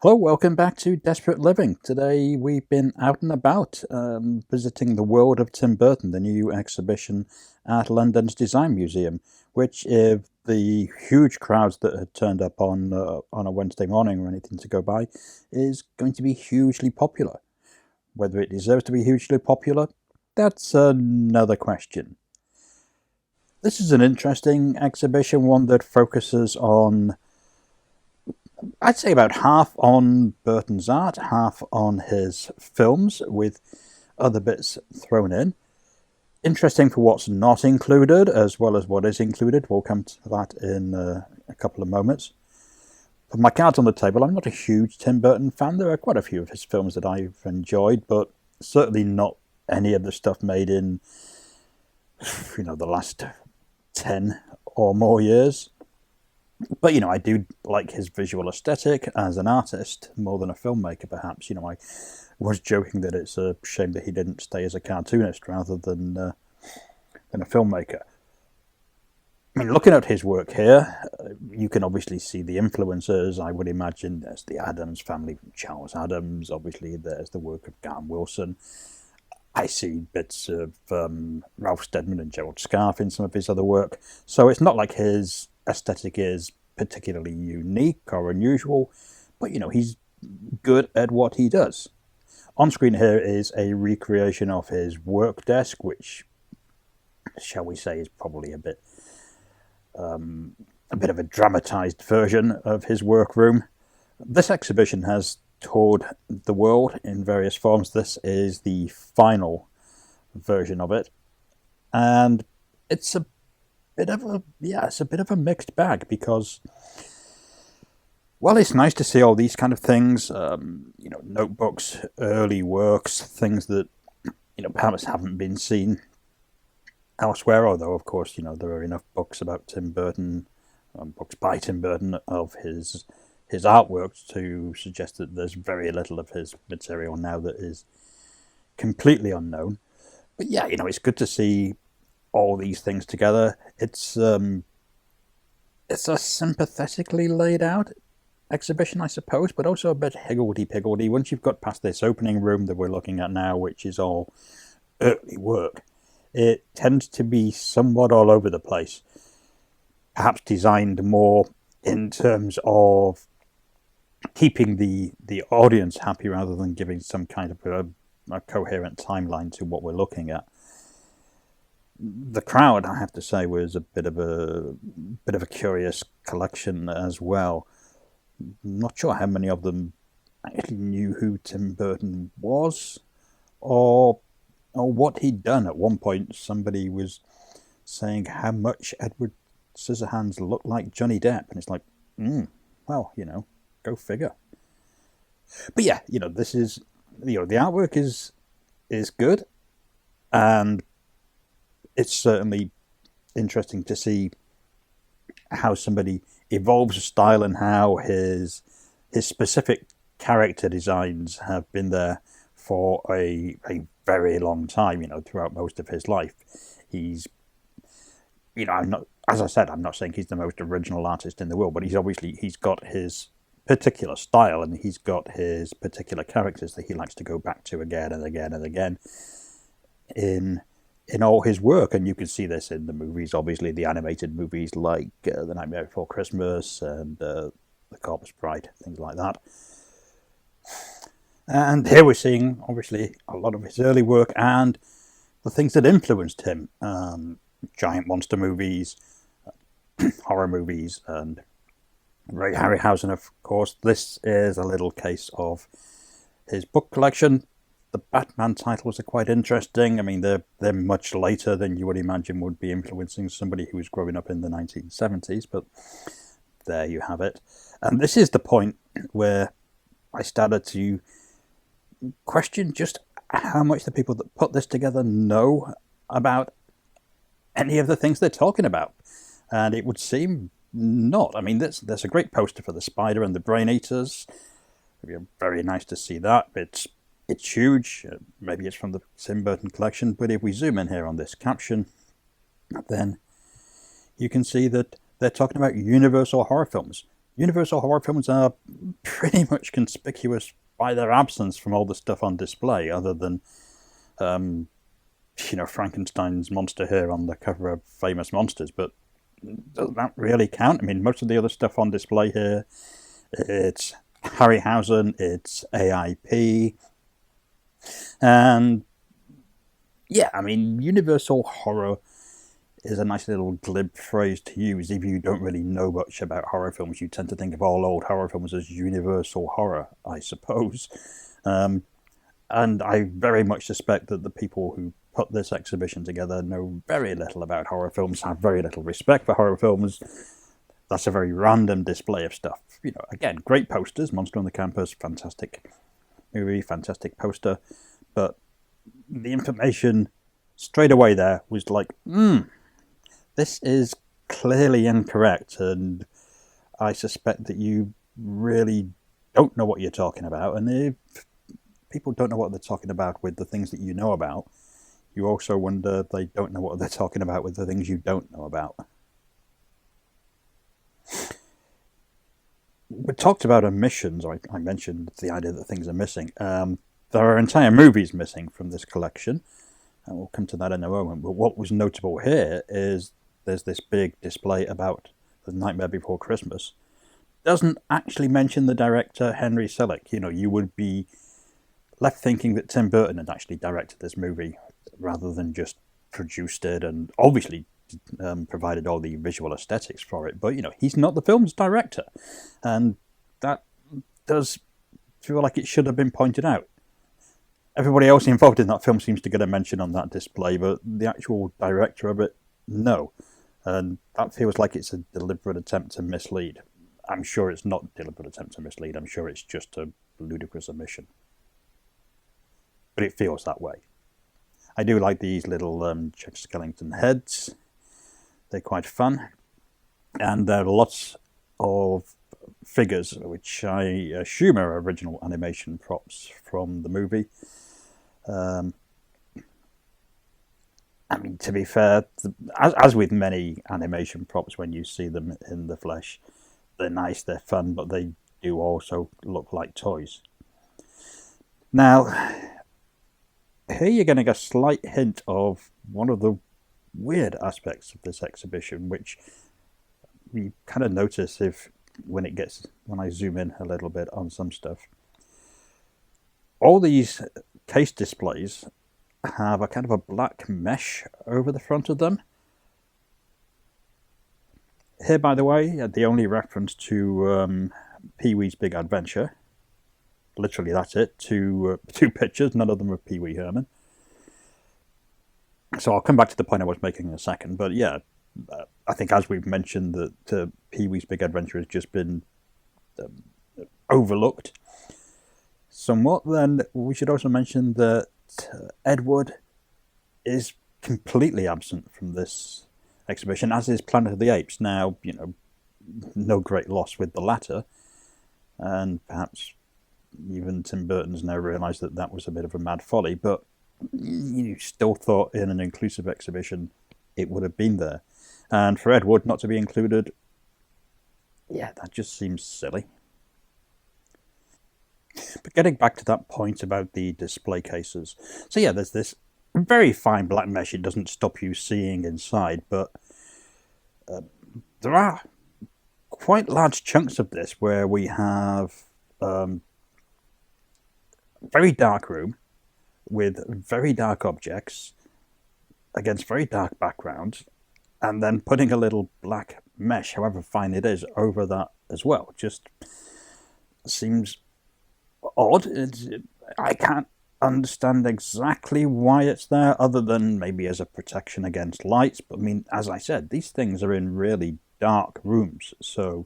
Hello, welcome back to Desperate Living. Today we've been out and about visiting the world of Tim Burton, the new exhibition at London's Design Museum, which, if the huge crowds that had turned up on a Wednesday morning or anything to go by, is going to be hugely popular. Whether it deserves to be hugely popular, that's another question. This is an interesting exhibition, one that focuses on, I'd say, about half on Burton's art, half on his films, with other bits thrown in. Interesting for what's not included, as well as what is included. We'll come to that in a couple of moments. For my cards on the table, I'm not a huge Tim Burton fan. There are quite a few of his films that I've enjoyed, but certainly not any of the stuff made in, the last 10 or more years. But, I do like his visual aesthetic as an artist more than a filmmaker, perhaps. I was joking that it's a shame that he didn't stay as a cartoonist rather than a filmmaker. I mean, looking at his work here, you can obviously see the influences. I would imagine there's the Addams family from Charles Addams. Obviously, there's the work of Garth Wilson. I see bits of Ralph Steadman and Gerald Scarfe in some of his other work. So it's not like his aesthetic is particularly unique or unusual, but he's good at what he does. On screen here is a recreation of his work desk, which, shall we say, is probably a bit of a dramatized version of his workroom. This exhibition has toured the world in various forms. This is the final version of it, and it's a bit of a mixed bag because, well, it's nice to see all these kind of things, notebooks, early works, things that perhaps haven't been seen elsewhere. Although, of course, there are enough books about Tim Burton, books by Tim Burton of his artwork to suggest that there's very little of his material now that is completely unknown. But yeah, it's good to see all these things together. It's a sympathetically laid out exhibition, I suppose, but also a bit higgledy-piggledy. Once you've got past this opening room that we're looking at now, which is all early work, it tends to be somewhat all over the place. Perhaps designed more in terms of keeping the audience happy rather than giving some kind of a coherent timeline to what we're looking at. The crowd, I have to say, was a bit of a curious collection as well. Not sure how many of them actually knew who Tim Burton was or what he'd done. At one point, somebody was saying how much Edward Scissorhands looked like Johnny Depp, and it's like, well, go figure. But yeah, this is, the artwork is good, and it's certainly interesting to see how somebody evolves a style and how his specific character designs have been there for a very long time, throughout most of his life. He's, I'm not, as I said, I'm not saying he's the most original artist in the world, but he's got his particular style and he's got his particular characters that he likes to go back to again and again and again in all his work. And you can see this in the movies, obviously, the animated movies like The Nightmare Before Christmas and The Corpse Bride, things like that. And here we're seeing, obviously, a lot of his early work and the things that influenced him. Giant monster movies, horror movies, and Ray Harryhausen, of course. This is a little case of his book collection. The Batman titles are quite interesting. I mean, they're much later than you would imagine would be influencing somebody who was growing up in the 1970s, but there you have it. And this is the point where I started to question just how much the people that put this together know about any of the things they're talking about. And it would seem not. I mean, there's a great poster for the Spider and the Brain Eaters. It'd be very nice to see that. It's huge. Maybe it's from the Tim Burton collection, but if we zoom in here on this caption, then you can see that they're talking about Universal horror films. Universal horror films are pretty much conspicuous by their absence from all the stuff on display, other than um, Frankenstein's monster here on the cover of Famous Monsters. But does that really count? I mean, most of the other stuff on display here, it's Harryhausen, it's AIP, and yeah, I mean, Universal horror is a nice little glib phrase to use. If you don't really know much about horror films, you tend to think of all old horror films as universal horror, I suppose. And I very much suspect that the people who put this exhibition together know very little about horror films, have very little respect for horror films. That's a very random display of stuff. Again, great posters, Monster on the Campus, fantastic movie, fantastic poster, but the information straight away there was like, this is clearly incorrect, and I suspect that you really don't know what you're talking about. And if people don't know what they're talking about with the things that you know about, you also wonder if they don't know what they're talking about with the things you don't know about. We talked about omissions. I mentioned the idea that things are missing. There are entire movies missing from this collection, and we'll come to that in a moment. But what was notable here is there's this big display about The Nightmare Before Christmas. Doesn't actually mention the director, Henry Selick. You would be left thinking that Tim Burton had actually directed this movie rather than just produced it and obviously provided all the visual aesthetics for it. But, he's not the film's director. And that does feel like it should have been pointed out. Everybody else involved in that film seems to get a mention on that display, but the actual director of it, no. And that feels like it's a deliberate attempt to mislead. I'm sure it's not a deliberate attempt to mislead. I'm sure it's just a ludicrous omission. But it feels that way. I do like these little Jack Skellington heads. They're quite fun. And there are lots of figures, which I assume are original animation props from the movie. I mean, to be fair, as with many animation props, when you see them in the flesh, they're nice, they're fun, but they do also look like toys. Now, here you're getting a slight hint of one of the weird aspects of this exhibition, which we kind of notice when I zoom in a little bit on some stuff. All these case displays have a kind of a black mesh over the front of them. Here, by the way, the only reference to Pee-wee's Big Adventure. Literally, that's it. Two pictures, none of them of Pee-wee Herman. So I'll come back to the point I was making in a second. But yeah, I think as we've mentioned that Pee-wee's Big Adventure has just been overlooked somewhat, then we should also mention that Ed Wood is completely absent from this exhibition, as is Planet of the Apes. Now, no great loss with the latter, and perhaps even Tim Burton's now realised that was a bit of a mad folly, but you still thought in an inclusive exhibition it would have been there. And for Ed Wood not to be included, yeah, that just seems silly. But getting back to that point about the display cases. So yeah, there's this very fine black mesh. It doesn't stop you seeing inside, but there are quite large chunks of this where we have very dark room with very dark objects against very dark background, and then putting a little black mesh, however fine it is, over that as well. Just seems odd. I can't understand exactly why it's there, other than maybe as a protection against lights. But I mean, as I said, these things are in really dark rooms, so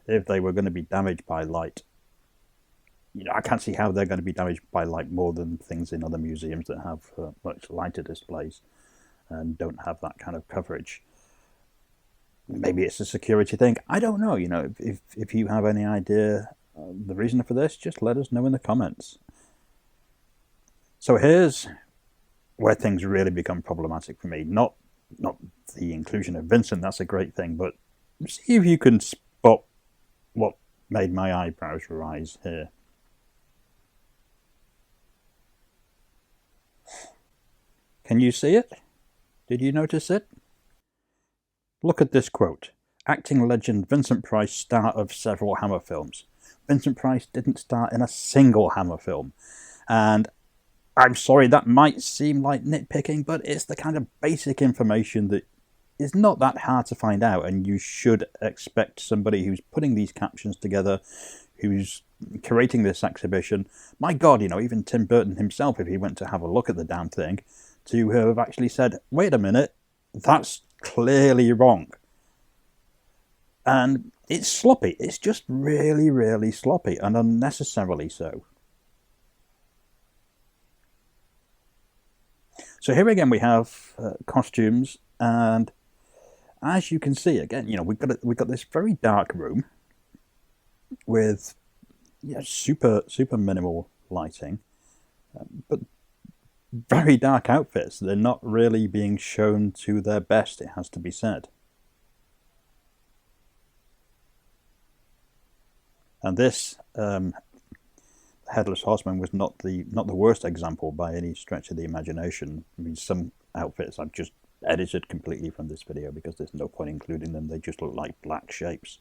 if they were going to be damaged by light, I can't see how they're going to be damaged by light more than things in other museums that have much lighter displays and don't have that kind of coverage. Maybe it's a security thing. I don't know. If you have any idea the reason for this, just let us know in the comments. So here's where things really become problematic for me. Not the inclusion of Vincent, that's a great thing, but see if you can spot what made my eyebrows rise here. Can you see it? Did you notice it? Look at this quote. Acting legend Vincent Price, star of several Hammer films. Vincent Price didn't star in a single Hammer film. And I'm sorry, that might seem like nitpicking, but it's the kind of basic information that is not that hard to find out, and you should expect somebody who's putting these captions together, who's curating this exhibition, my God, even Tim Burton himself, if he went to have a look at the damn thing, to have actually said, wait a minute, that's clearly wrong. And it's sloppy. It's just really, really sloppy, and unnecessarily so. So here again we have costumes, and as you can see, again, we've got this very dark room with super minimal lighting, but very dark outfits. They're not really being shown to their best, it has to be said. And this Headless Horseman was not the worst example by any stretch of the imagination. I mean, some outfits I've just edited completely from this video because there's no point including them. They just look like black shapes.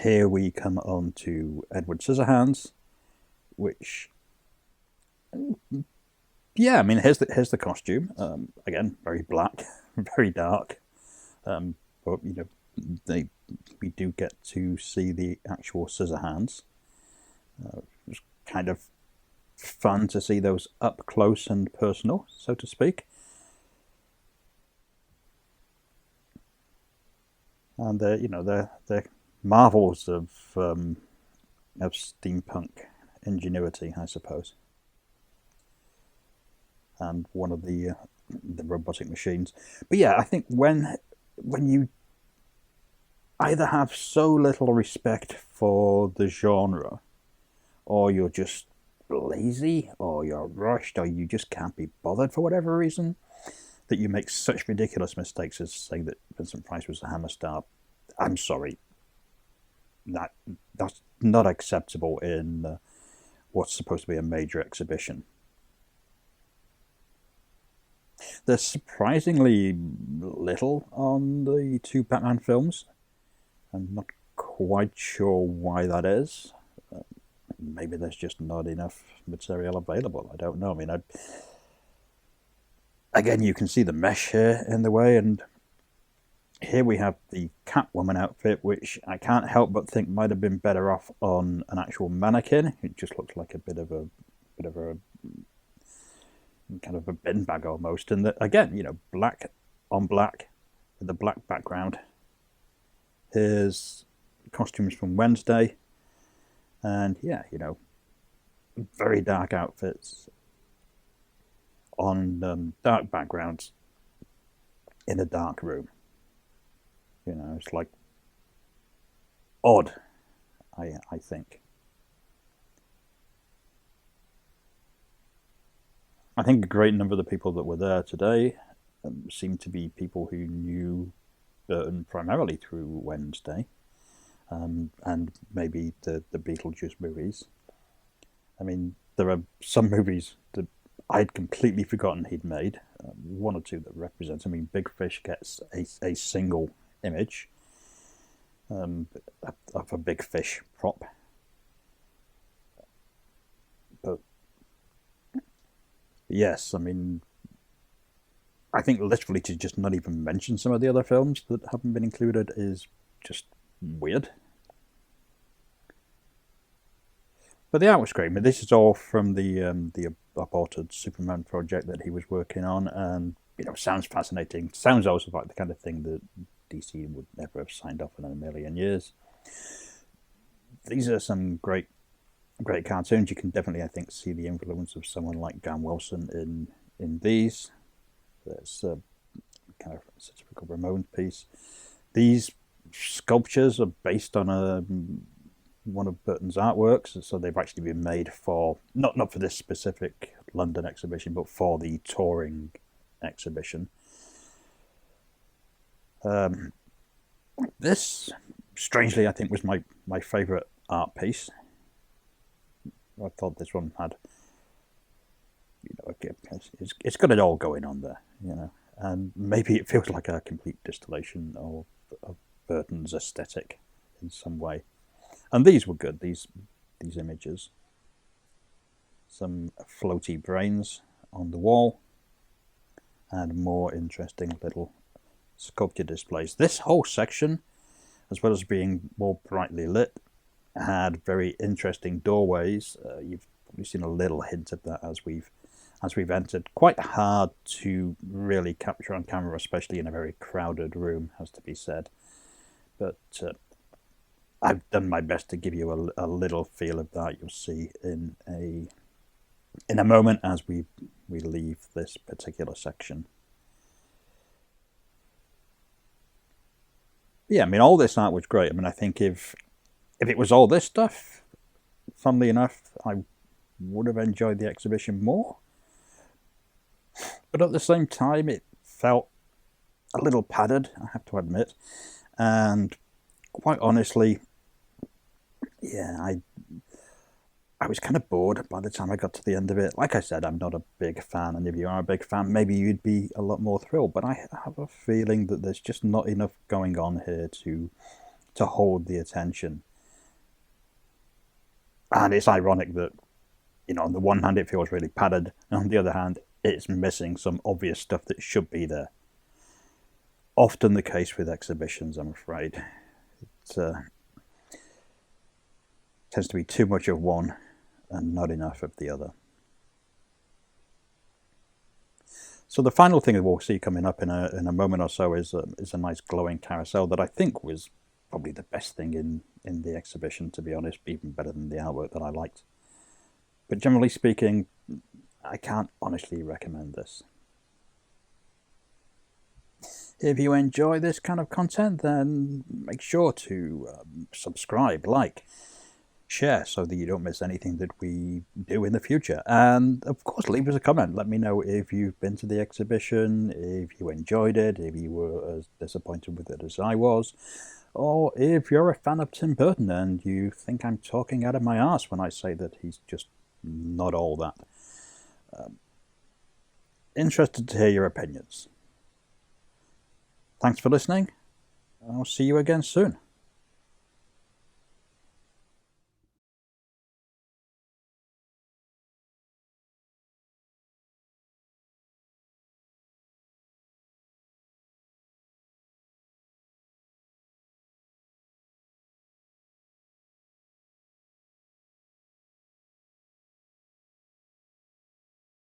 Here we come on to Edward Scissorhands, which, yeah, I mean, here's the costume. Again, very black, very dark, but we do get to see the actual Scissorhands. It's kind of fun to see those up close and personal, so to speak. And they're marvels of steampunk ingenuity, I suppose. And one of the robotic machines. But yeah, I think when you either have so little respect for the genre, or you're just lazy, or you're rushed, or you just can't be bothered for whatever reason, that you make such ridiculous mistakes as saying that Vincent Price was a Hammer star. I'm sorry. That's not acceptable in what's supposed to be a major exhibition. There's surprisingly little on the two Batman films. I'm not quite sure why that is. Maybe there's just not enough material available. I don't know. I mean, again, you can see the mesh here in the way, and here we have the Catwoman outfit, which I can't help but think might have been better off on an actual mannequin. It just looks like a bit of a kind of a bin bag almost. And again, black on black with a black background. Here's costumes from Wednesday, and yeah, very dark outfits on dark backgrounds in a dark room. It's like odd, I think. I think a great number of the people that were there today seem to be people who knew Burton primarily through Wednesday, and maybe the Beetlejuice movies. I mean, there are some movies that I'd completely forgotten he'd made, one or two that represent. I mean, Big Fish gets a single image of a big fish prop. But yes, I mean, I think literally to just not even mention some of the other films that haven't been included is just weird. But the art was great. I mean, this is all from the aborted Superman project that he was working on, and sounds fascinating. Sounds also like the kind of thing that DC would never have signed off on in a million years. These are some great cartoons. You can definitely, I think, see the influence of someone like Dan Wilson in these. There's a kind of a typical Ramones piece. These sculptures are based on one of Burton's artworks, so they've actually been made for not for this specific London exhibition, but for the touring exhibition. This, strangely, I think was my favourite art piece. I thought this one had, it's got it all going on there, and maybe it feels like a complete distillation of Burton's aesthetic in some way. And these were good. These images, some floaty brains on the wall, and more interesting little sculpture displays. This whole section, as well as being more brightly lit, had very interesting doorways. You've probably seen a little hint of that as we've entered. Quite hard to really capture on camera, especially in a very crowded room, has to be said. But I've done my best to give you a little feel of that. You'll see in a moment as we leave this particular section. Yeah, I mean, all this art was great. I mean, I think if it was all this stuff, funnily enough, I would have enjoyed the exhibition more. But at the same time, it felt a little padded, I have to admit. And quite honestly, yeah, I was kind of bored by the time I got to the end of it. Like I said, I'm not a big fan, and if you are a big fan, maybe you'd be a lot more thrilled. But I have a feeling that there's just not enough going on here to hold the attention. And it's ironic that, on the one hand, it feels really padded, and on the other hand, it's missing some obvious stuff that should be there. Often the case with exhibitions, I'm afraid. It tends to be too much of one and not enough of the other. So the final thing that we'll see coming up in a moment or so is a nice glowing carousel that I think was probably the best thing in the exhibition, to be honest, even better than the artwork that I liked. But generally speaking, I can't honestly recommend this. If you enjoy this kind of content, then make sure to subscribe, like, share, so that you don't miss anything that we do in the future. And of course, leave us a comment. Let me know if you've been to the exhibition, if you enjoyed it, if you were as disappointed with it as I was, or if you're a fan of Tim Burton and you think I'm talking out of my arse when I say that he's just not all that. Interested to hear your opinions. Thanks for listening. I'll see you again soon.